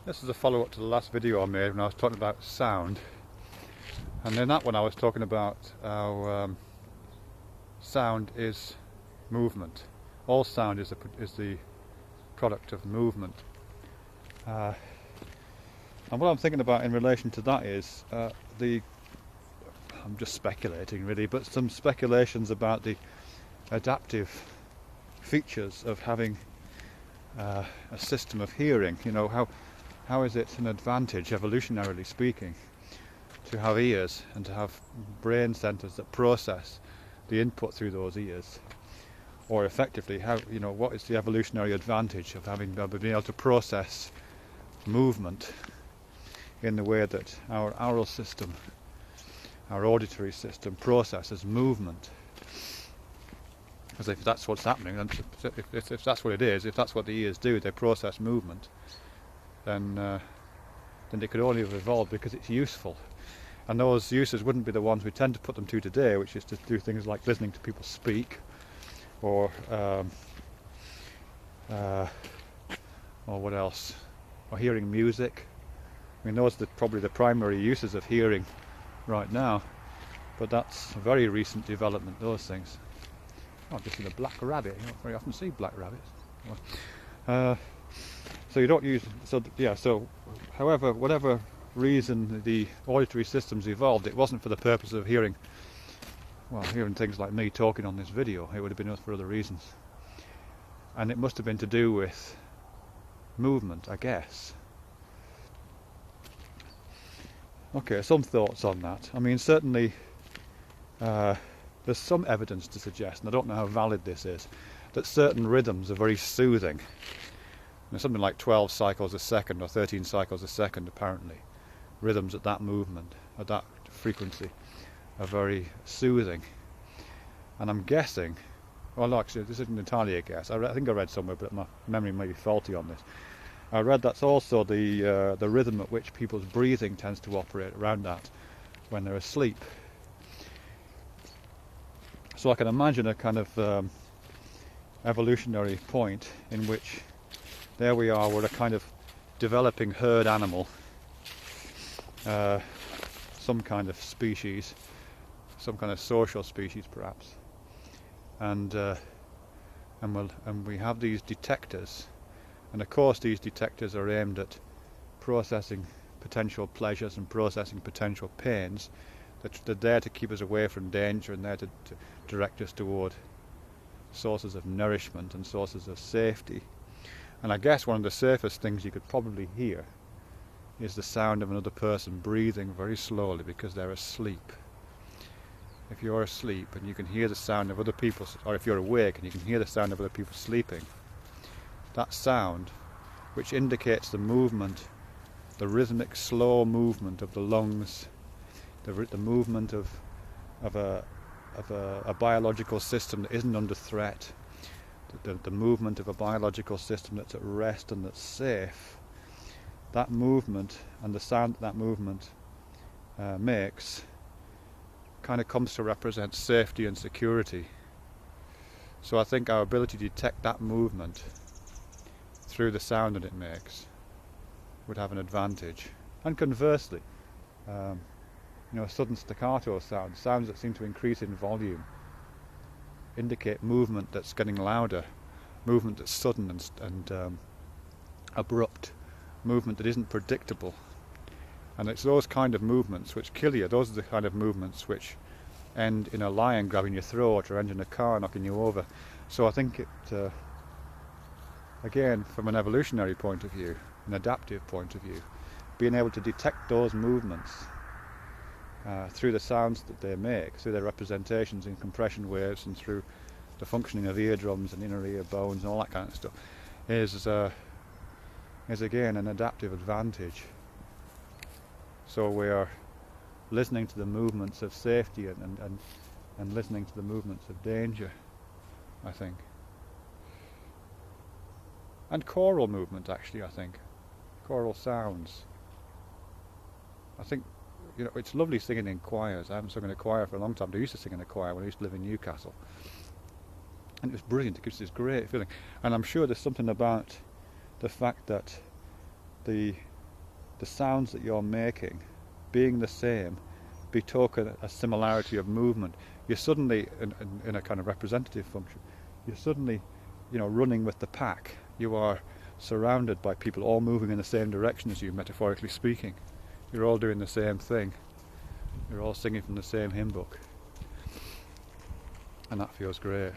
This is a follow-up to the last video I made when I was talking about sound, and in that one I was talking about how sound is movement. All sound is the product of movement. And what I'm thinking about in relation to that is I'm just speculating really, but some speculations about the adaptive features of having a system of hearing. You know, how is it an advantage, evolutionarily speaking, to have ears and to have brain centers that process the input through those ears? Or effectively, what is the evolutionary advantage of being able to process movement in the way that our oral system, our auditory system, processes movement? Because if that's what's happening, and if that's what it is, if that's what the ears do, they process movement, then it could only have evolved because it's useful. And those uses wouldn't be the ones we tend to put them to today, which is to do things like listening to people speak, or what else? Or hearing music. I mean, those are probably the primary uses of hearing right now, but that's a very recent development, those things. Oh, I've just seen a black rabbit. You don't very often see black rabbits. So you don't use, so however, whatever reason the auditory systems evolved, it wasn't for the purpose of hearing things like me talking on this video. It would have been for other reasons. And it must have been to do with movement, I guess. Okay, some thoughts on that. I mean, certainly there's some evidence to suggest, and I don't know how valid this is, that certain rhythms are very soothing. There's something like 12 cycles a second or 13 cycles a second, apparently. Rhythms at that movement, at that frequency, are very soothing. And I'm guessing, well, actually, this isn't entirely a guess. I think I read somewhere, but my memory may be faulty on this. I read that's also the rhythm at which people's breathing tends to operate around that when they're asleep. So I can imagine a kind of evolutionary point in which there we are, we're a kind of developing herd animal, some kind of species, some kind of social species perhaps, and we have these detectors, and of course these detectors are aimed at processing potential pleasures and processing potential pains. They're there to keep us away from danger and there to direct us toward sources of nourishment and sources of safety. And I guess one of the safest things you could probably hear is the sound of another person breathing very slowly because they're asleep. If you're asleep and you can hear the sound of other people, or if you're awake and you can hear the sound of other people sleeping, that sound, which indicates the movement, the rhythmic slow movement of the lungs, the movement of a biological system that isn't under threat, the movement of a biological system that's at rest and that's safe, that movement and the sound that movement makes kind of comes to represent safety and security. So I think our ability to detect that movement through the sound that it makes would have an advantage. And conversely, sudden staccato sounds that seem to increase in volume, indicate movement that's getting louder, movement that's sudden and abrupt, movement that isn't predictable. And it's those kind of movements which kill you. Those are the kind of movements which end in a lion grabbing your throat or end in a car knocking you over. So I think it, again, from an evolutionary point of view, an adaptive point of view, being able to detect those movements through the sounds that they make, through their representations in compression waves and through the functioning of eardrums and inner ear bones and all that kind of stuff, is again an adaptive advantage. So we are listening to the movements of safety and listening to the movements of danger, I think. And choral movement, actually, I think. Choral sounds. I think, it's lovely singing in choirs. I haven't sung in a choir for a long time. I used to sing in a choir when I used to live in Newcastle. And it was brilliant. It gives this great feeling. And I'm sure there's something about the fact that the the sounds that you're making being the same betoken a similarity of movement. You're suddenly, in a kind of representative function, you're suddenly, running with the pack. You are surrounded by people all moving in the same direction as you, metaphorically speaking. You're all doing the same thing. You're all singing from the same hymn book. And that feels great.